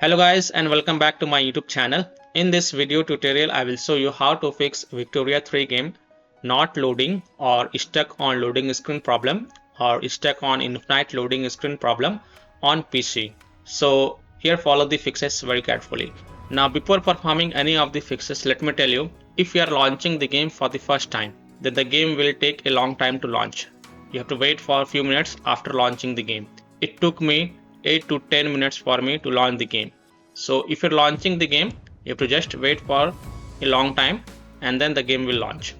Hello guys and welcome back to my YouTube channel. In this video tutorial I will show you how to fix Victoria 3 game not loading or stuck on loading screen problem or stuck on infinite loading screen problem on PC. So here follow the fixes very carefully. Now before performing any of the fixes, let me tell you, if you are launching the game for the first time, then the game will take a long time to launch. You have to wait for a few minutes after launching the game. It took me 8 to 10 minutes for me to launch the game. So if you're launching the game, you have to just wait for a long time and then the game will launch.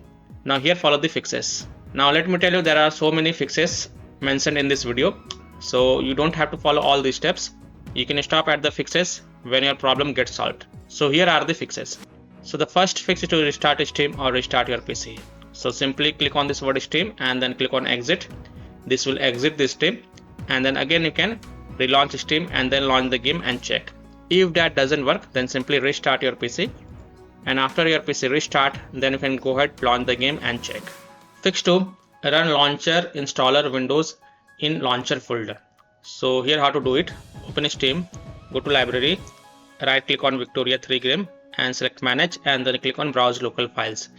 Now here follow the fixes. Now let me tell you, there are so many fixes mentioned in this video. So you don't have to follow all these steps. You can stop at the fixes when your problem gets solved. So here are the fixes. So the first fix is to restart Steam or restart your PC. So simply click on this word Steam and then click on exit. This will exit this Steam and then again you can relaunch Steam and then launch the game and check. If that doesn't work, then simply restart your PC, and after your PC restart, then you can go ahead, launch the game and check. Fix 2, run launcher installer Windows in launcher folder. So here how to do it: open Steam, go to library, right click on Victoria 3 game and select manage and then click on browse local files.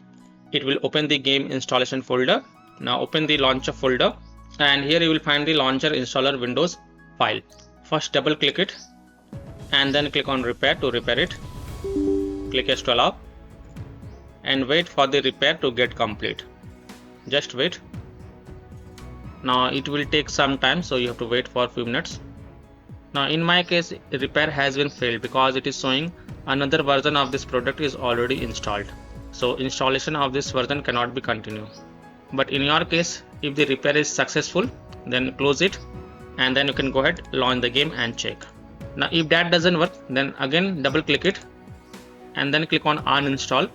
It will open the game installation folder. Now open the launcher folder and here you will find the launcher installer Windows file. First double click it and then click on repair to repair it. Click yes to allow and wait for the repair to get complete. Just wait. Now it will take some time, so you have to wait for a few minutes. Now in my case, repair has been failed because it is showing another version of this product is already installed. So installation of this version cannot be continued. But in your case, if the repair is successful, then close it and then you can go ahead, launch the game and check. Now if that doesn't work, then again double click it and then click on uninstall.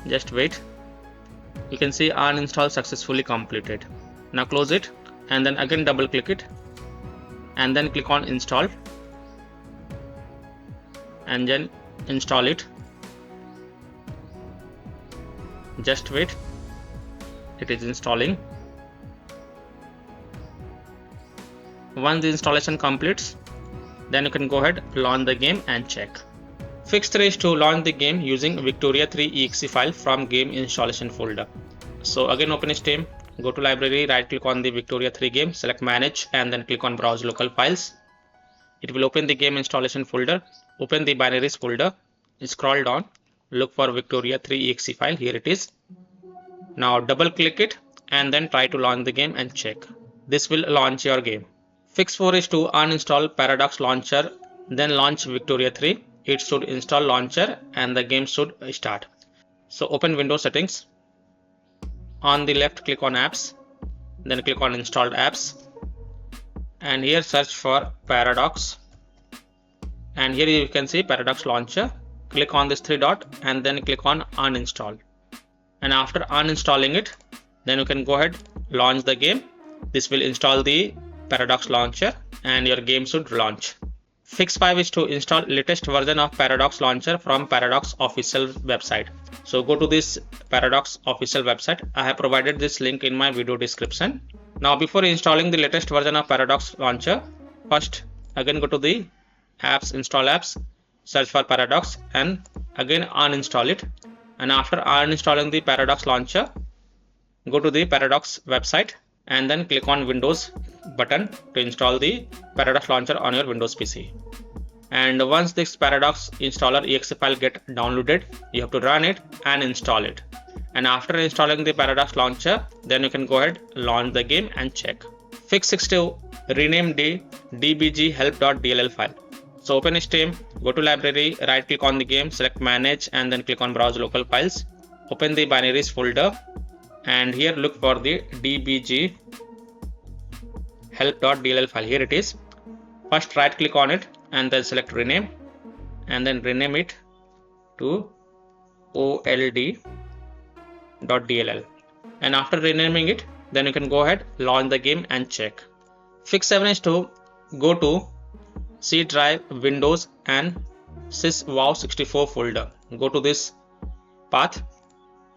Just wait. You can see uninstall successfully completed. Now close it and then again double click it and then click on install and then install it. Just wait. It is installing. Once the installation completes, then you can go ahead, launch the game and check. Fix 3 is to launch the game using Victoria 3 exe file from game installation folder. So again open Steam, go to library, right click on the Victoria 3 game, select manage and then click on browse local files. It will open the game installation folder. Open the binaries folder, scroll down, look for Victoria 3 exe file. Here it is. Now double click it and then try to launch the game and check. This will launch your game. Fix 4 is to uninstall Paradox launcher, then launch Victoria 3. It should install launcher and the game should start. So open Windows settings. On the left click on apps, then click on installed apps and here search for Paradox and here you can see Paradox launcher. Click on this 3 dot and then click on uninstall, and after uninstalling it, then you can go ahead, launch the game. This will install the Paradox launcher and your game should launch. Fix 5 is to install latest version of Paradox launcher from Paradox official website. So go to this Paradox official website. I have provided this link in my video description. Now before installing the latest version of Paradox launcher, first again go to the apps, install apps, search for Paradox and again uninstall it, and after uninstalling the Paradox launcher, go to the Paradox website and then click on Windows button to install the Paradox launcher on your Windows PC. And once this Paradox installer exe file get downloaded, you have to run it and install it. And after installing the Paradox launcher, then you can go ahead, launch the game and check. Fix 6 to rename the dbg help.dll file. So open Steam, go to library, right click on the game, select manage and then click on browse local files. Open the binaries folder and here look for the dbg help.dll file. Here it is. First right click on it and then select rename and then rename it to old.dll, and after renaming it, then you can go ahead, launch the game and check. Fix 7 is to go to C drive, Windows and syswow64 folder. Go to this path,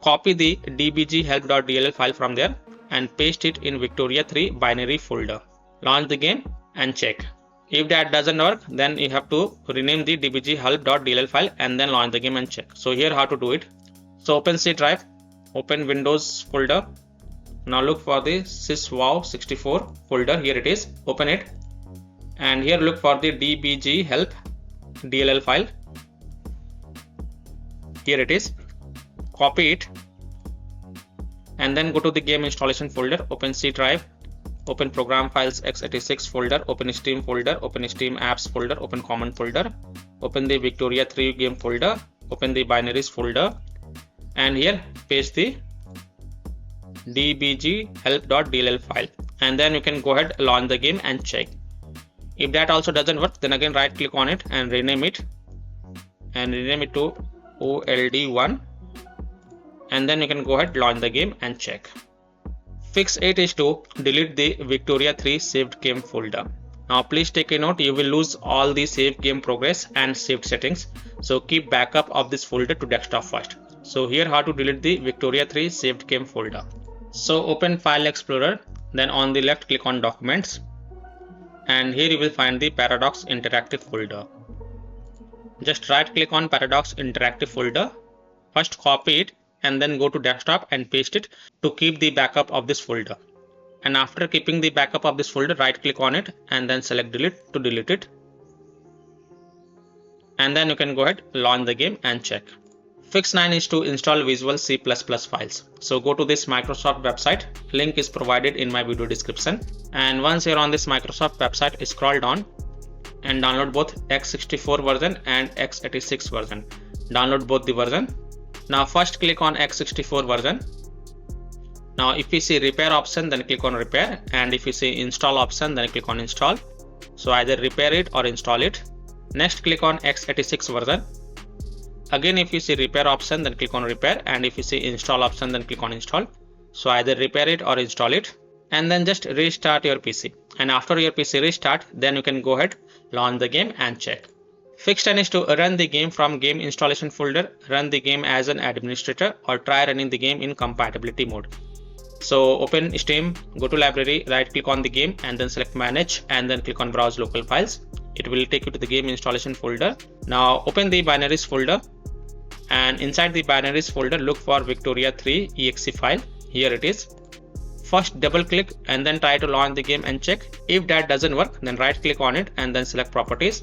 copy the dbg help.dll file from there and paste it in Victoria 3 binary folder. Launch the game and check. If that doesn't work, then you have to rename the dbg help.dll file and then launch the game and check. So here how to do it. So open C drive, open Windows folder. Now look for the syswow64 folder. Here it is. Open it, and here look for the dbg help.dll file. Here it is. Copy it, and then go to the game installation folder. Open C drive, open program files x86 folder, open Steam folder, open Steam apps folder, open common folder, open the Victoria 3 game folder, open the binaries folder, and here paste the dbg help.dll file, and then you can go ahead, launch the game and check. If that also doesn't work, then again right click on it and rename it to old1, and then you can go ahead, launch the game and check. Fix 8 is to delete the Victoria 3 saved game folder. Now please take a note, you will lose all the saved game progress and saved settings, so keep backup of this folder to desktop first. So here how to delete the Victoria 3 saved game folder. So open File Explorer, then on the left click on Documents, and here you will find the Paradox Interactive folder. Just right click on Paradox Interactive folder, first copy it and then go to desktop and paste it to keep the backup of this folder. And after keeping the backup of this folder, right click on it and then select delete to delete it. And then you can go ahead, launch the game and check. Fix 9 is to install Visual C++ files. So go to this Microsoft website, link is provided in my video description. And once you're on this Microsoft website, scroll down and download both x64 version and x86 version. Download both the version. Now first click on x64 version. Now if you see repair option, then click on repair, and if you see install option, then click on install. So either repair it or install it. Next click on x86 version. Again if you see repair option, then click on repair, and if you see install option, then click on install. So either repair it or install it, and then just restart your PC. And after your PC restart, then you can go ahead, launch the game and check. Fix 10 is to run the game from game installation folder, run the game as an administrator, or try running the game in compatibility mode. So open Steam, go to library, right click on the game and then select manage and then click on browse local files. It will take you to the game installation folder. Now open the binaries folder, and inside the binaries folder look for Victoria 3 exe file. Here it is. First double click and then try to launch the game and check. If that doesn't work, then right click on it and then select properties.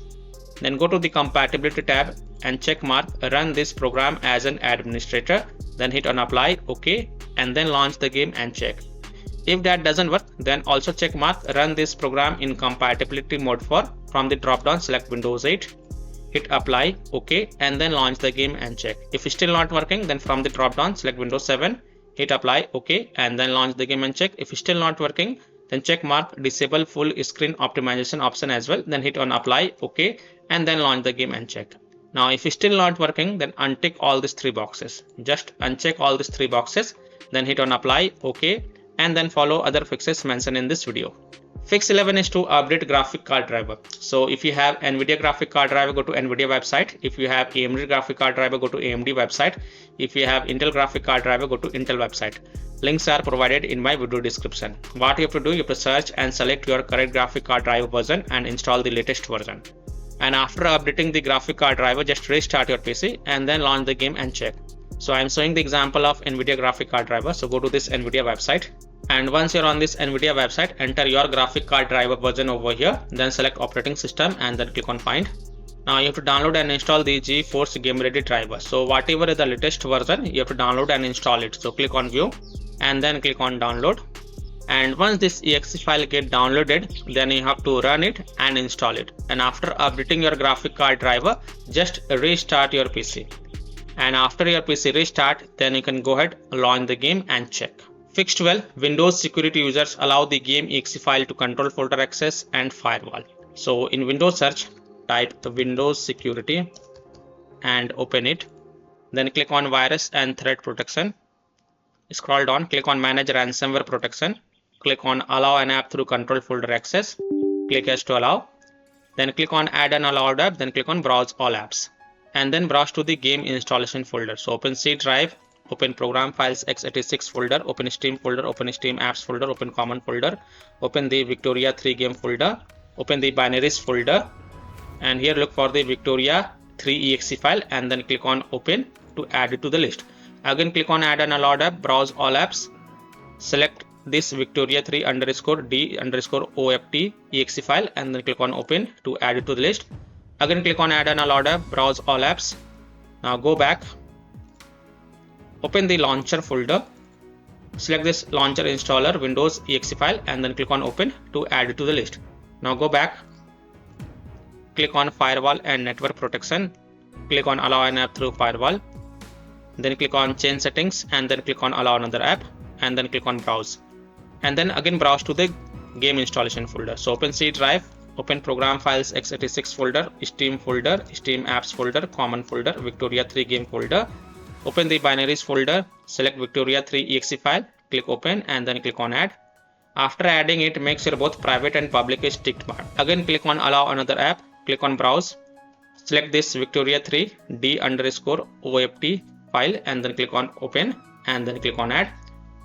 Then go to the compatibility tab and check mark run this program as an administrator, then hit on apply, OK, and then launch the game and check. If that doesn't work, then also check mark run this program in compatibility mode for. From the drop down select Windows 8, hit apply, OK, and then launch the game and check. If it's still not working, then from the drop down select Windows 7, hit apply, OK, and then launch the game and check. If it's still not working, then check mark disable full screen optimization option as well, then hit on apply, OK, and then launch the game and check. Now if it's still not working, then untick all these three boxes. Just uncheck all these three boxes, then hit on apply, OK, and then follow other fixes mentioned in this video. Fix 11 is to update graphic card driver. So if you have NVIDIA graphic card driver, go to NVIDIA website. If you have AMD graphic card driver, go to AMD website. If you have Intel graphic card driver, go to Intel website. Links are provided in my video description. What you have to do, you have to search and select your correct graphic card driver version and install the latest version. And after updating the graphic card driver, just restart your PC and then launch the game and check. So I am showing the example of NVIDIA graphic card driver. So go to this NVIDIA website. And once you're on this NVIDIA website, enter your graphic card driver version over here, then select operating system and then click on find. Now you have to download and install the GeForce Game Ready driver. So whatever is the latest version, you have to download and install it. So click on view and then click on download. And once this exe file get downloaded, then you have to run it and install it. And after updating your graphic card driver, just restart your PC. And after your PC restart, then you can go ahead, launch the game and check. Fix 12, Windows security users allow the game exe file to control folder access and firewall. So in Windows search, type the Windows security and open it. Then click on virus and threat protection. Scroll down, click on manage ransomware protection. Click on allow an app through control folder access. Click yes to allow. Then click on add an allowed app. Then click on browse all apps. And then browse to the game installation folder. So open C drive. Open program files x86 folder, open Steam folder, open Steam apps folder, open common folder, open the Victoria 3 game folder, open the binaries folder, and here look for the Victoria 3 exe file and then click on open to add it to the list. Again click on add an allowed app, browse all apps, select this Victoria 3 underscore D underscore OFT exe file and then click on open to add it to the list. Again click on add an allowed app, browse all apps. Now go back, open the launcher folder, select this launcher installer Windows exe file and then click on open to add it to the list. Now go back, click on firewall and network protection, click on allow an app through firewall, then click on change settings and then click on allow another app and then click on browse, and then again browse to the game installation folder. So open C drive, open program files x86 folder, Steam folder, Steam apps folder, common folder, Victoria 3 game folder, open the binaries folder, select Victoria 3 exe file, click open and then click on add. After adding it, make sure both private and public is ticked mark. Again click on allow another app, click on browse, select this Victoria 3 D underscore OFT file and then click on open and then click on add.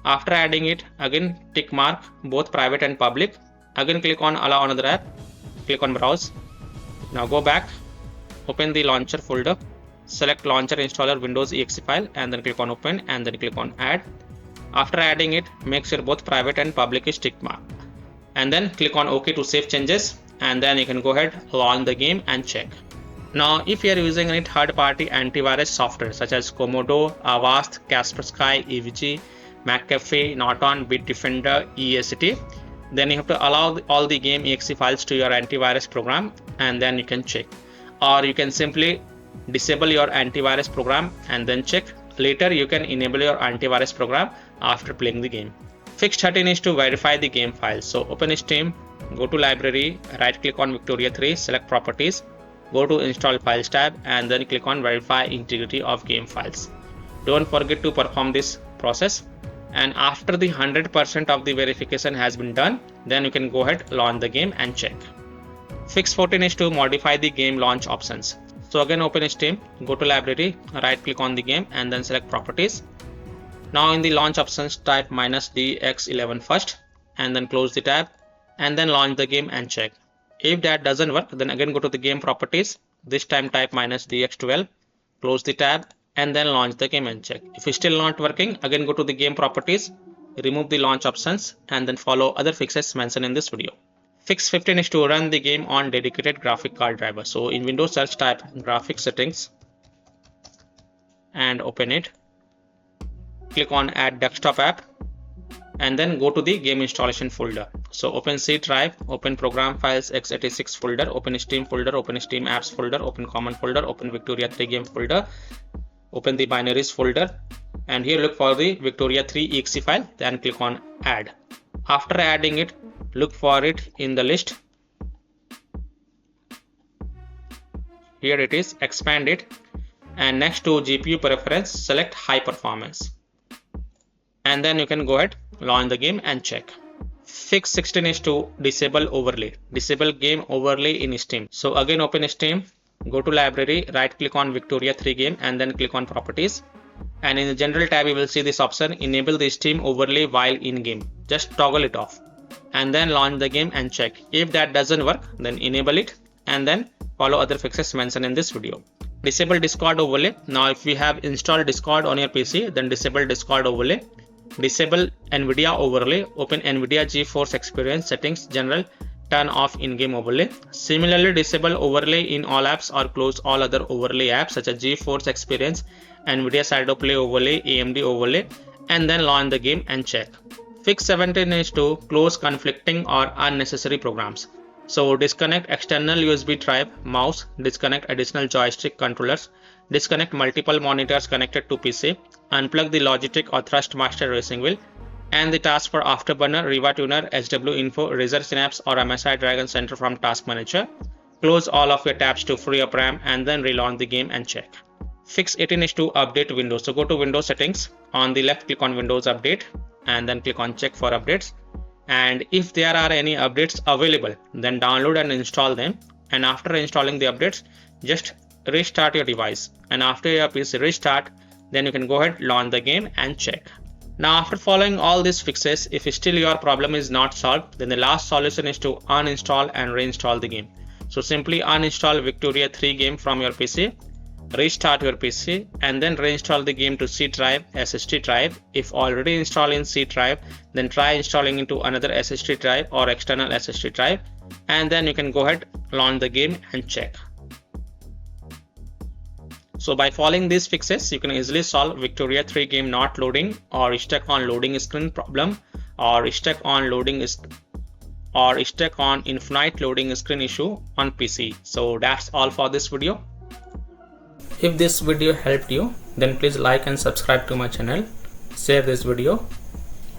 After adding it, again tick mark both private and public. Again click on allow another app, click on browse. Now go back, open the launcher folder, select launcher installer Windows exe file and then click on open and then click on add. After adding it, make sure both private and public is tick mark and then click on OK to save changes, and then you can go ahead, launch the game and check. Now if you are using any third-party antivirus software such as Comodo, Avast, Kaspersky, EVG, McAfee, Norton, Bitdefender, EACT, then you have to allow all the game exe files to your antivirus program and then you can check. Or you can simply disable your antivirus program and then check. Later you can enable your antivirus program after playing the game. Fix 13 is to verify the game files. So open Steam, go to library, right click on Victoria 3, select properties, go to install files tab and then click on verify integrity of game files. Don't forget to perform this process, and after the 100% of the verification has been done, then you can go ahead, launch the game and check. Fix 14 is to modify the game launch options. So again open Steam, go to library, right click on the game and then select properties. Now in the launch options type -DX11 first and then close the tab and then launch the game and check. If that doesn't work, then again go to the game properties, this time type -DX12, close the tab and then launch the game and check. If it's still not working, again go to the game properties, remove the launch options and then follow other fixes mentioned in this video. Fix 15 is to run the game on dedicated graphic card driver. So in Windows search type graphic settings and open it. Click on add desktop app and then go to the game installation folder. So open C drive, open program files x86 folder, open Steam folder, open Steam apps folder, open common folder, open Victoria 3 game folder, open the binaries folder and here look for the Victoria 3 exe file, then click on add. After adding it, look for it in the list. Here it is, expand it and next to GPU preference select high performance and then you can go ahead, launch the game and check. Fix 16 is to disable overlay, disable game overlay in Steam. So again open Steam, go to library, right click on Victoria 3 game and then click on properties, and in the general tab you will see this option, enable the Steam overlay while in game. Just toggle it off and then launch the game and check. If that doesn't work, then enable it and then follow other fixes mentioned in this video. Disable Discord overlay. Now if you have installed Discord on your PC, then disable Discord overlay. Disable NVIDIA overlay, open NVIDIA GeForce Experience settings, general, turn off in-game overlay. Similarly, disable overlay in all apps or close all other overlay apps such as GeForce Experience, NVIDIA Shadow Play overlay, AMD overlay, and then launch the game and check. Fix 17 is to close conflicting or unnecessary programs. So disconnect external USB drive, mouse, disconnect additional joystick controllers, disconnect multiple monitors connected to PC, unplug the Logitech or Thrustmaster racing wheel, and the task for Afterburner, Riva Tuner, SW Info, Razer Synapse or MSI Dragon Center from Task Manager. Close all of your tabs to free up RAM and then relaunch the game and check. Fix 18 is to update Windows. So go to Windows settings, on the left click on Windows Update and then click on check for updates. And if there are any updates available, then download and install them, and after installing the updates, just restart your device, and after your PC restart, then you can go ahead, launch the game and check. Now after following all these fixes, if still your problem is not solved, then the last solution is to uninstall and reinstall the game. So simply uninstall Victoria 3 game from your PC, restart your PC and then reinstall the game to C drive, SSD drive. If already installed in C drive, then try installing into another SSD drive or external SSD drive, and then you can go ahead, launch the game and check. So by following these fixes, you can easily solve Victoria 3 game not loading or stuck on loading screen problem or stuck on infinite loading screen issue on PC. So that's all for this video. If this video helped you, then please like and subscribe to my channel, share this video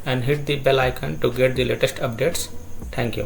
and hit the bell icon to get the latest updates. Thank you.